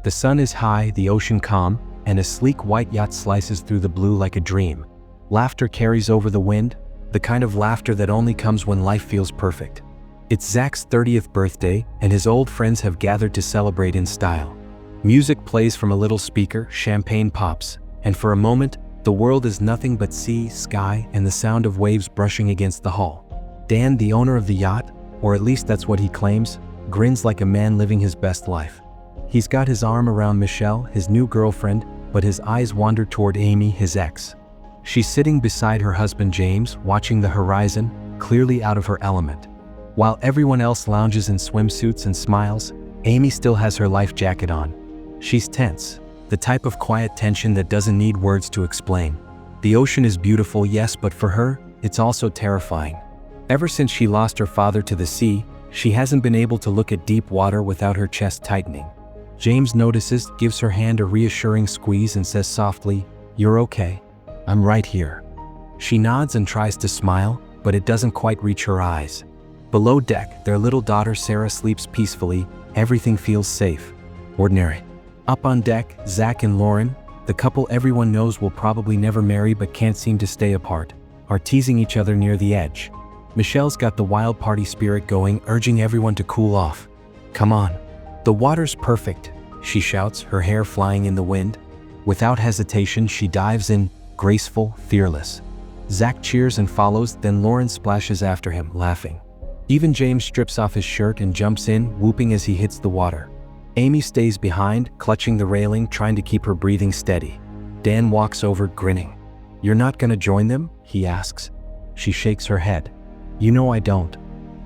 The sun is high, the ocean calm, and a sleek white yacht slices through the blue like a dream. Laughter carries over the wind, the kind of laughter that only comes when life feels perfect. It's Zach's 30th birthday, and his old friends have gathered to celebrate in style. Music plays from a little speaker, champagne pops, and for a moment, the world is nothing but sea, sky, and the sound of waves brushing against the hull. Dan, the owner of the yacht, or at least that's what he claims, grins like a man living his best life. He's got his arm around Michelle, his new girlfriend, but his eyes wander toward Amy, his ex. She's sitting beside her husband James, watching the horizon, clearly out of her element. While everyone else lounges in swimsuits and smiles, Amy still has her life jacket on. She's tense, the type of quiet tension that doesn't need words to explain. The ocean is beautiful, yes, but for her, it's also terrifying. Ever since she lost her father to the sea, she hasn't been able to look at deep water without her chest tightening. James notices, gives her hand a reassuring squeeze and says softly, "You're okay. I'm right here." She nods and tries to smile, but it doesn't quite reach her eyes. Below deck, their little daughter Sarah sleeps peacefully. Everything feels safe. Ordinary. Up on deck, Zach and Lauren, the couple everyone knows will probably never marry but can't seem to stay apart, are teasing each other near the edge. Michelle's got the wild party spirit going, urging everyone to cool off. "Come on. The water's perfect," she shouts, her hair flying in the wind. Without hesitation, she dives in, graceful, fearless. Zach cheers and follows, then Lauren splashes after him, laughing. Even James strips off his shirt and jumps in, whooping as he hits the water. Amy stays behind, clutching the railing, trying to keep her breathing steady. Dan walks over, grinning. "You're not gonna join them?" he asks. She shakes her head. "You know I don't."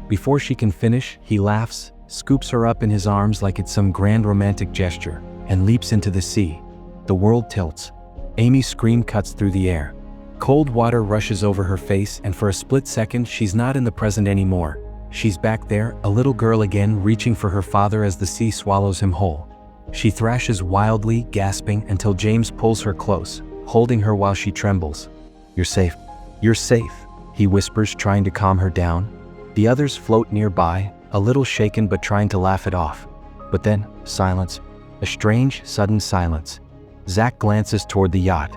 Before she can finish, he laughs, scoops her up in his arms like it's some grand romantic gesture, and leaps into the sea. The world tilts. Amy's scream cuts through the air. Cold water rushes over her face, and for a split second, she's not in the present anymore. She's back there, a little girl again, reaching for her father as the sea swallows him whole. She thrashes wildly, gasping, until James pulls her close, holding her while she trembles. "You're safe. You're safe," he whispers, trying to calm her down. The others float nearby, a little shaken but trying to laugh it off. But then, silence. A strange, sudden silence. Zach glances toward the yacht.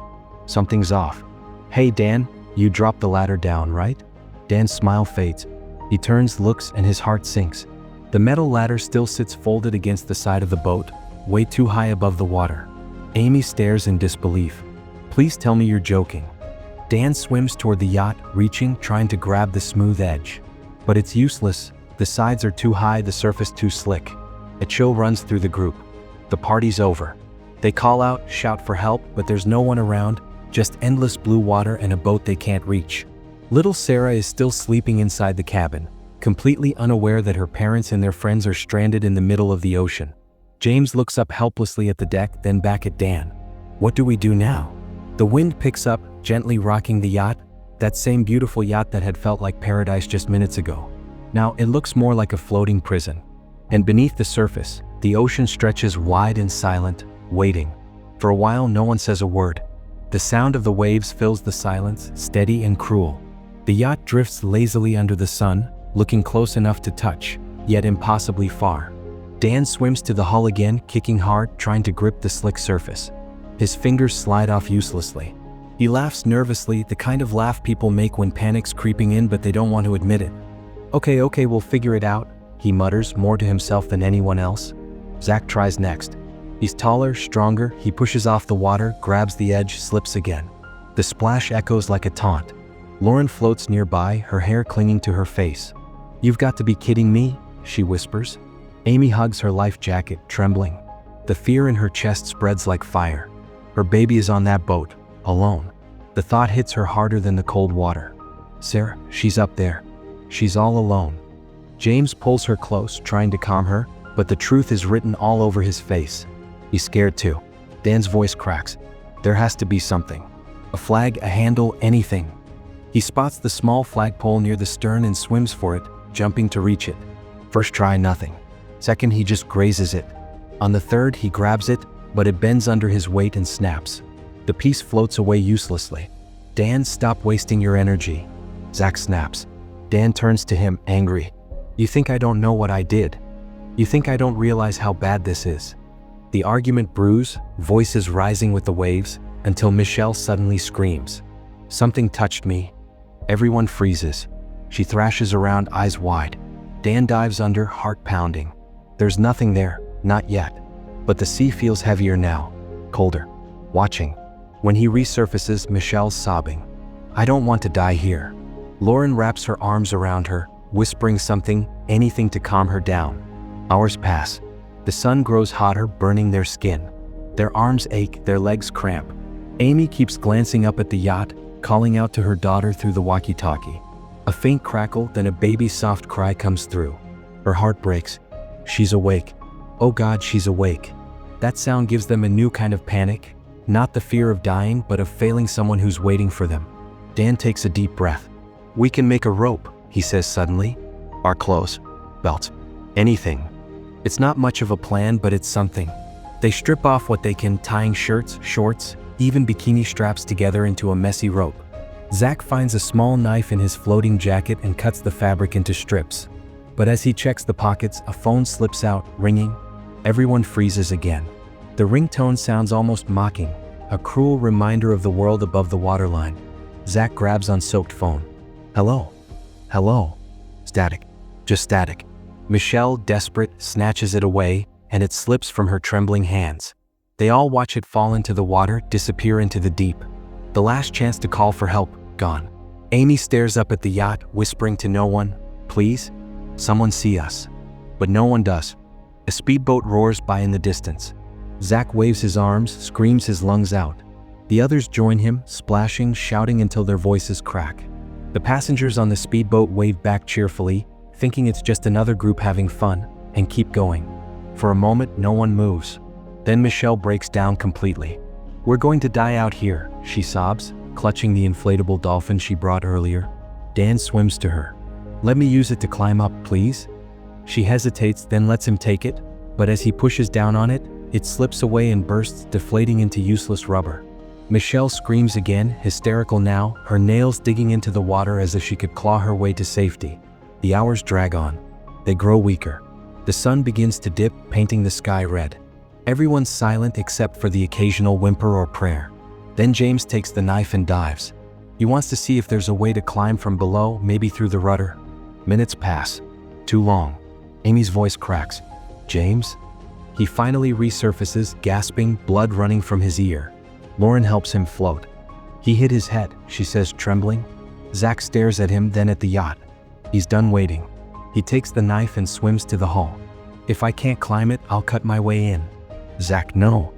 Something's off. "Hey Dan, you dropped the ladder down, right?" Dan's smile fades. He turns, looks, and his heart sinks. The metal ladder still sits folded against the side of the boat, way too high above the water. Amy stares in disbelief. "Please tell me you're joking." Dan swims toward the yacht, reaching, trying to grab the smooth edge. But it's useless. The sides are too high, the surface too slick. A chill runs through the group. The party's over. They call out, shout for help, but there's no one around, just endless blue water and a boat they can't reach. Little Sarah is still sleeping inside the cabin, completely unaware that her parents and their friends are stranded in the middle of the ocean. James looks up helplessly at the deck, then back at Dan. "What do we do now?" The wind picks up, gently rocking the yacht, that same beautiful yacht that had felt like paradise just minutes ago. Now it looks more like a floating prison. And beneath the surface, the ocean stretches wide and silent, waiting. For a while, no one says a word. The sound of the waves fills the silence, steady and cruel. The yacht drifts lazily under the sun, looking close enough to touch, yet impossibly far. Dan swims to the hull again, kicking hard, trying to grip the slick surface. His fingers slide off uselessly. He laughs nervously, the kind of laugh people make when panic's creeping in but they don't want to admit it. Okay, we'll figure it out," he mutters, more to himself than anyone else. Zach tries next. He's taller, stronger, he pushes off the water, grabs the edge, slips again. The splash echoes like a taunt. Lauren floats nearby, her hair clinging to her face. "You've got to be kidding me," she whispers. Amy hugs her life jacket, trembling. The fear in her chest spreads like fire. Her baby is on that boat, alone. The thought hits her harder than the cold water. Sarah, she's up there. She's all alone. James pulls her close, trying to calm her, but the truth is written all over his face. He's scared too. Dan's voice cracks. There has to be something. A flag, a handle, anything. He spots the small flagpole near the stern and swims for it, jumping to reach it. First try, nothing. Second, he just grazes it. On the third, he grabs it, but it bends under his weight and snaps. The piece floats away uselessly. Dan, stop wasting your energy. Zach snaps. Dan turns to him, angry. You think I don't know what I did? You think I don't realize how bad this is? The argument brews, voices rising with the waves, until Michelle suddenly screams. "Something touched me." Everyone freezes. She thrashes around, eyes wide. Dan dives under, heart pounding. There's nothing there, not yet. But the sea feels heavier now, colder. Watching. When he resurfaces, Michelle's sobbing. "I don't want to die here." Lauren wraps her arms around her, whispering something, anything to calm her down. Hours pass. The sun grows hotter, burning their skin. Their arms ache, their legs cramp. Amy keeps glancing up at the yacht, calling out to her daughter through the walkie-talkie. A faint crackle, then a baby's soft cry comes through. Her heart breaks. She's awake. Oh God, she's awake. That sound gives them a new kind of panic, not the fear of dying, but of failing someone who's waiting for them. Dan takes a deep breath. "We can make a rope," he says suddenly. "Our clothes, belts, anything." It's not much of a plan, but it's something. They strip off what they can, tying shirts, shorts, even bikini straps together into a messy rope. Zach finds a small knife in his floating jacket and cuts the fabric into strips. But as he checks the pockets, a phone slips out, ringing. Everyone freezes again. The ringtone sounds almost mocking, a cruel reminder of the world above the waterline. Zach grabs unsoaked phone. "Hello? Hello?" Static. Just static. Michelle, desperate, snatches it away, and it slips from her trembling hands. They all watch it fall into the water, disappear into the deep. The last chance to call for help, gone. Amy stares up at the yacht, whispering to no one, "Please, someone see us." But no one does. A speedboat roars by in the distance. Zach waves his arms, screams his lungs out. The others join him, splashing, shouting until their voices crack. The passengers on the speedboat wave back cheerfully, thinking it's just another group having fun, and keep going. For a moment, no one moves. Then Michelle breaks down completely. "We're going to die out here," she sobs, clutching the inflatable dolphin she brought earlier. Dan swims to her. "Let me use it to climb up, please." She hesitates, then lets him take it, but as he pushes down on it, it slips away and bursts, deflating into useless rubber. Michelle screams again, hysterical now, her nails digging into the water as if she could claw her way to safety. The hours drag on. They grow weaker. The sun begins to dip, painting the sky red. Everyone's silent except for the occasional whimper or prayer. Then James takes the knife and dives. He wants to see if there's a way to climb from below, maybe through the rudder. Minutes pass. Too long. Amy's voice cracks. "James?" He finally resurfaces, gasping, blood running from his ear. Lauren helps him float. "He hit his head," she says, trembling. Zach stares at him, then at the yacht. He's done waiting. He takes the knife and swims to the hull. "If I can't climb it, I'll cut my way in." Zach, "No."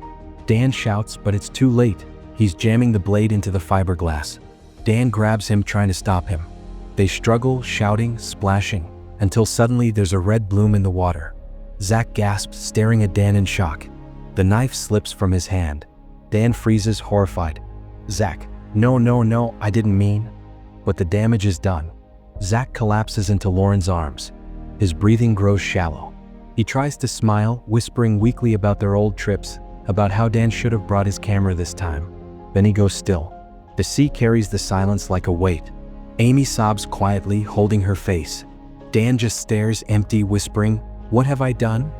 Dan shouts, but it's too late. He's jamming the blade into the fiberglass. Dan grabs him, trying to stop him. They struggle, shouting, splashing, until suddenly there's a red bloom in the water. Zach gasps, staring at Dan in shock. The knife slips from his hand. Dan freezes, horrified. "Zach, no, I didn't mean." But the damage is done. Zach collapses into Lauren's arms. His breathing grows shallow. He tries to smile, whispering weakly about their old trips, about how Dan should have brought his camera this time. Then he goes still. The sea carries the silence like a weight. Amy sobs quietly, holding her face. Dan just stares, empty, whispering, "What have I done?"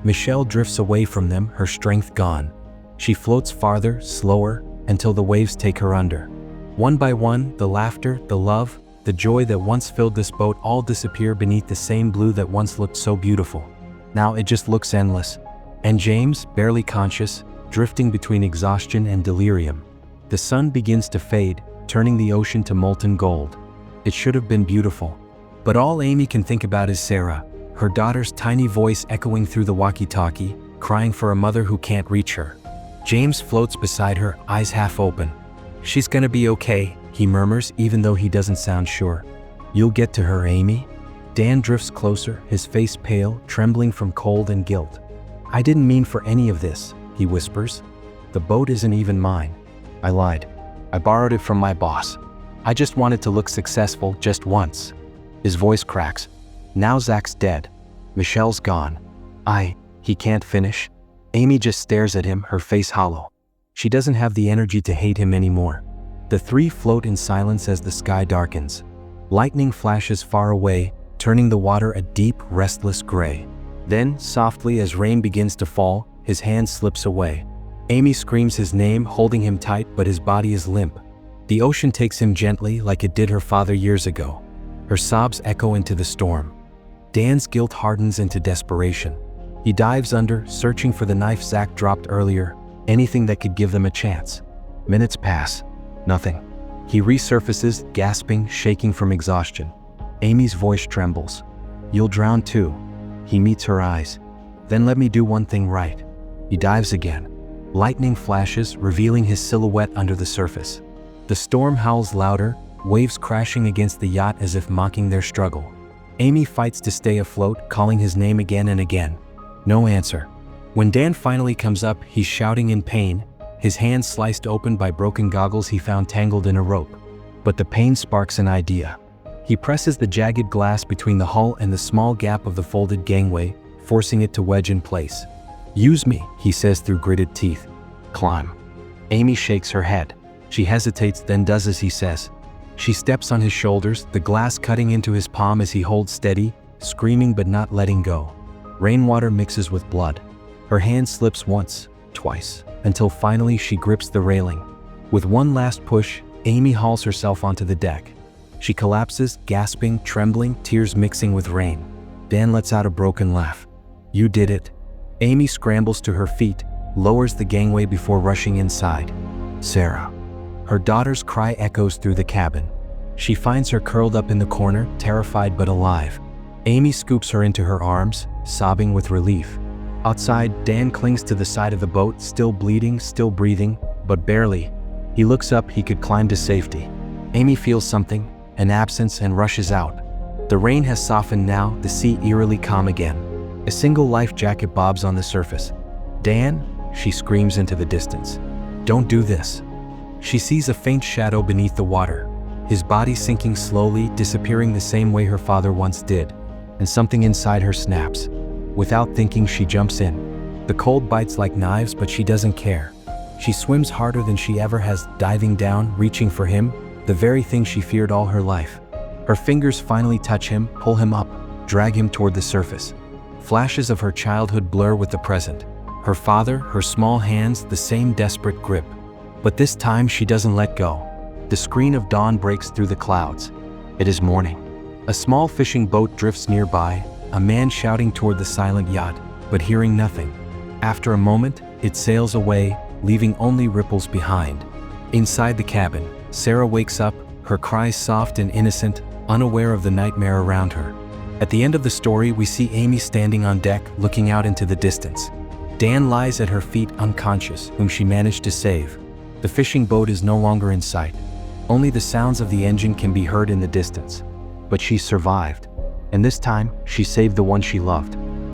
Michelle drifts away from them, her strength gone. She floats farther, slower, until the waves take her under. One by one, the laughter, the love, the joy that once filled this boat all disappear beneath the same blue that once looked so beautiful. Now it just looks endless. And James, barely conscious, drifting between exhaustion and delirium. The sun begins to fade, turning the ocean to molten gold. It should have been beautiful. But all Amy can think about is Sarah, her daughter's tiny voice echoing through the walkie-talkie, crying for a mother who can't reach her. James floats beside her, eyes half open. "She's gonna be okay," he murmurs, even though he doesn't sound sure. "You'll get to her, Amy." Dan drifts closer, his face pale, trembling from cold and guilt. "I didn't mean for any of this," he whispers. "The boat isn't even mine. I lied. I borrowed it from my boss. I just wanted to look successful just once." His voice cracks. Now Zach's dead. Michelle's gone. He can't finish. Amy just stares at him, her face hollow. She doesn't have the energy to hate him anymore. The three float in silence as the sky darkens. Lightning flashes far away, turning the water a deep, restless gray. Then, softly as rain begins to fall, his hand slips away. Amy screams his name, holding him tight, but his body is limp. The ocean takes him gently like it did her father years ago. Her sobs echo into the storm. Dan's guilt hardens into desperation. He dives under, searching for the knife Zach dropped earlier, anything that could give them a chance. Minutes pass. Nothing. He resurfaces, gasping, shaking from exhaustion. Amy's voice trembles. "You'll drown too." He meets her eyes. "Then let me do one thing right." He dives again. Lightning flashes, revealing his silhouette under the surface. The storm howls louder, waves crashing against the yacht as if mocking their struggle. Amy fights to stay afloat, calling his name again and again. No answer. When Dan finally comes up, he's shouting in pain, his hands sliced open by broken goggles he found tangled in a rope. But the pain sparks an idea. He presses the jagged glass between the hull and the small gap of the folded gangway, forcing it to wedge in place. "Use me," he says through gritted teeth. "Climb." Amy shakes her head. She hesitates, then does as he says. She steps on his shoulders, the glass cutting into his palm as he holds steady, screaming but not letting go. Rainwater mixes with blood. Her hand slips once, twice, until finally she grips the railing. With one last push, Amy hauls herself onto the deck. She collapses, gasping, trembling, tears mixing with rain. Dan lets out a broken laugh. "You did it." Amy scrambles to her feet, lowers the gangway before rushing inside. Sarah. Her daughter's cry echoes through the cabin. She finds her curled up in the corner, terrified but alive. Amy scoops her into her arms, sobbing with relief. Outside, Dan clings to the side of the boat, still bleeding, still breathing, but barely. He looks up, he could climb to safety. Amy feels something, an absence, and rushes out. The rain has softened now, the sea eerily calm again. A single life jacket bobs on the surface. "Dan," she screams into the distance. "Don't do this." She sees a faint shadow beneath the water, his body sinking slowly, disappearing the same way her father once did, and something inside her snaps. Without thinking, she jumps in. The cold bites like knives, but she doesn't care. She swims harder than she ever has, diving down, reaching for him, the very thing she feared all her life. Her fingers finally touch him, pull him up, drag him toward the surface. Flashes of her childhood blur with the present. Her father, her small hands, the same desperate grip. But this time she doesn't let go. The screen of dawn breaks through the clouds. It is morning. A small fishing boat drifts nearby, a man shouting toward the silent yacht, but hearing nothing. After a moment, it sails away, leaving only ripples behind. Inside the cabin, Sarah wakes up, her cries soft and innocent, unaware of the nightmare around her. At the end of the story, we see Amy standing on deck, looking out into the distance. Dan lies at her feet unconscious, whom she managed to save. The fishing boat is no longer in sight. Only the sounds of the engine can be heard in the distance. But she survived. And this time, she saved the one she loved.